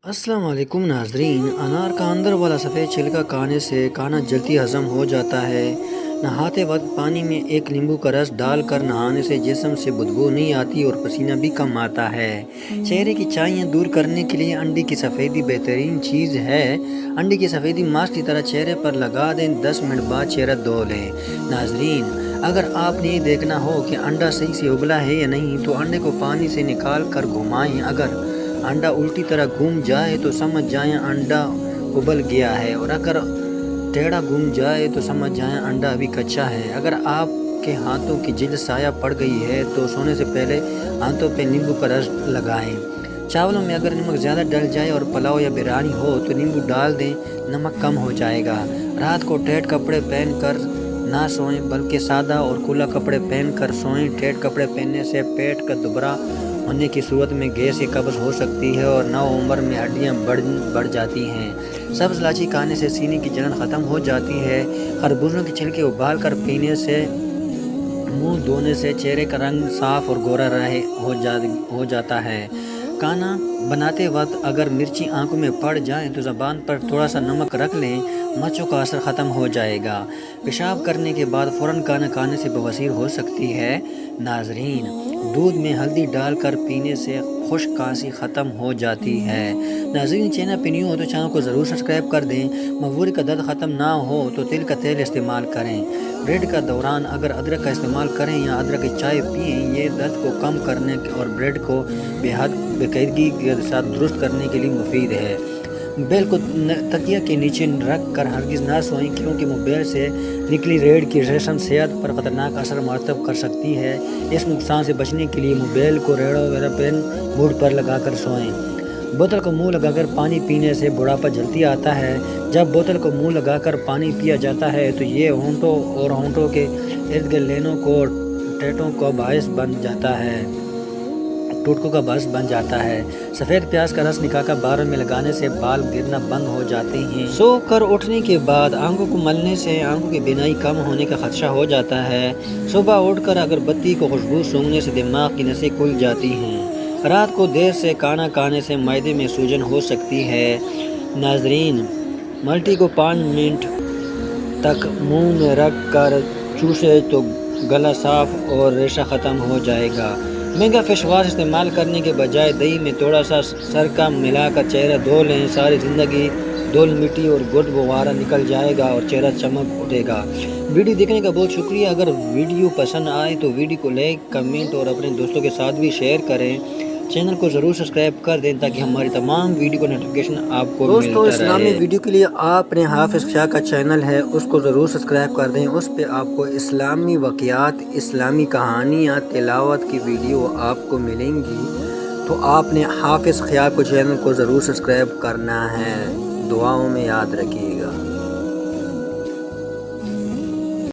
السلام علیکم ناظرین، انار کا اندر والا سفید چھلکا کھانے سے کھانا جلدی ہضم ہو جاتا ہے۔ نہاتے وقت پانی میں ایک لیمبو کا رس ڈال کر نہانے سے جسم سے بدبو نہیں آتی اور پسینہ بھی کم آتا ہے۔ چہرے کی چائیاں دور کرنے کے لیے انڈے کی سفیدی بہترین چیز ہے۔ انڈے کی سفیدی ماسک کی طرح چہرے پر لگا دیں، 10 منٹ بعد چہرہ دھو لیں۔ ناظرین، اگر آپ نے یہ دیکھنا ہو کہ انڈا صحیح سے ابلا ہے یا نہیں تو انڈے کو پانی سے نکال کر گھمائیں۔ اگر انڈا الٹی طرح گھوم جائے تو سمجھ جائیں انڈا ابل گیا ہے، اور اگر ٹیڑھا گھوم جائے تو سمجھ جائیں انڈا ابھی کچا ہے۔ اگر آپ کے ہاتھوں کی جلد سیاہ پڑ گئی ہے تو سونے سے پہلے ہاتھوں پہ نیمبو کا رس لگائیں۔ چاولوں میں اگر نمک زیادہ ڈل جائے اور پلاؤ یا بریانی ہو تو نیمبو ڈال دیں، نمک کم ہو جائے گا۔ رات کو ٹیٹ کپڑے پہن کر نہ سوئیں بلکہ سادہ اور کھلا کپڑے پہن کر سوئیں۔ ٹیٹ کپڑے پہننے سے پیٹ کا دوبارہ ہونے کی صورت میں گیس یا قبض ہو سکتی ہے اور نو عمر میں ہڈیاں بڑھ جاتی ہیں۔ سبز الائچی کھانے سے سینے کی جلن ختم ہو جاتی ہے۔ خربوزوں کے چھلکے ابال کر پینے سے منہ دھونے سے چہرے کا رنگ صاف اور گورا ہو جاتا ہے۔ کھانا بناتے وقت اگر مرچی آنکھوں میں پڑ جائیں تو زبان پر تھوڑا سا نمک رکھ لیں، مرچوں کا اثر ختم ہو جائے گا۔ پیشاب کرنے کے بعد فوراً کھانا کھانے سے بواسیر ہو سکتی ہے۔ ناظرین، دودھ میں ہلدی ڈال کر پینے سے خشک کھانسی ختم ہو جاتی ہے۔ ناظرین، چینل پہ نیو ہو تو چینل کو ضرور سبسکرائب کر دیں۔ مفوری کا درد ختم نہ ہو تو تل کا تیل استعمال کریں۔ بریڈ کا دوران اگر ادرک کا استعمال کریں یا ادرک کی چائے پئیں، یہ درد کو کم کرنے اور بریڈ کو بے حد باقاعدگی کے ساتھ درست کرنے کے لیے مفید ہے۔ موبائل کو تکیہ کے نیچے رکھ کر ہرگز نہ سوئیں، کیونکہ موبائل سے نکلی ریڈ کی ریڈیشن صحت پر خطرناک اثر مرتب کر سکتی ہے۔ اس نقصان سے بچنے کے لیے موبائل کو ایروپلین موڈ پر لگا کر سوئیں۔ بوتل کو منہ لگا کر پانی پینے سے بڑھاپا جلدی آتا ہے۔ جب بوتل کو منہ لگا کر پانی پیا جاتا ہے تو یہ ہونٹوں اور ہونٹوں کے ارد گرد لینوں کو ٹوٹکوں کا باعث بن جاتا ہے۔ سفید پیاز کا رس نکال کر بالوں میں لگانے سے بال گرنا بند ہو جاتے ہیں۔ سو کر اٹھنے کے بعد آنکھوں کو ملنے سے آنکھوں کی بینائی کم ہونے کا خدشہ ہو جاتا ہے۔ صبح اٹھ کر اگر بتی کو خوشبو سونگھنے سے دماغ کی نسیں کھل جاتی ہیں۔ رات کو دیر سے کھانا کھانے سے معدے میں سوجن ہو سکتی ہے۔ ناظرین، ملٹی کو 5 منٹ تک منہ میں رکھ کر چوسیں تو گلا صاف اور ریشہ ختم ہو جائے گا۔ مہنگا فیس واش استعمال کرنے کے بجائے دہی میں تھوڑا سا سرکہ ملا کر چہرہ دھو لیں۔ ساری زندگی دھول مٹی اور گرد غبارہ نکل جائے گا اور چہرہ چمک اٹھے گا۔ ویڈیو دیکھنے کا بہت شکریہ۔ اگر ویڈیو پسند آئے تو ویڈیو کو لائک، کمنٹ اور اپنے دوستوں کے ساتھ بھی شیئر کریں۔ چینل کو ضرور سبسکرائب کر دیں تاکہ ہماری تمام ویڈیو کا نوٹیفیکیشن آپ کو ملتا رہے۔ دوستو، اسلامی ویڈیو کے لیے آپ نے حافظ شاہ کا چینل ہے، اس کو ضرور سبسکرائب کر دیں۔ اس پہ آپ کو اسلامی واقعات، اسلامی کہانیاں، تلاوت کی ویڈیو آپ کو ملیں گی، تو آپ نے حافظ خیال کو چینل کو ضرور سبسکرائب کرنا ہے۔ دعاؤں میں یاد رکھیے گا۔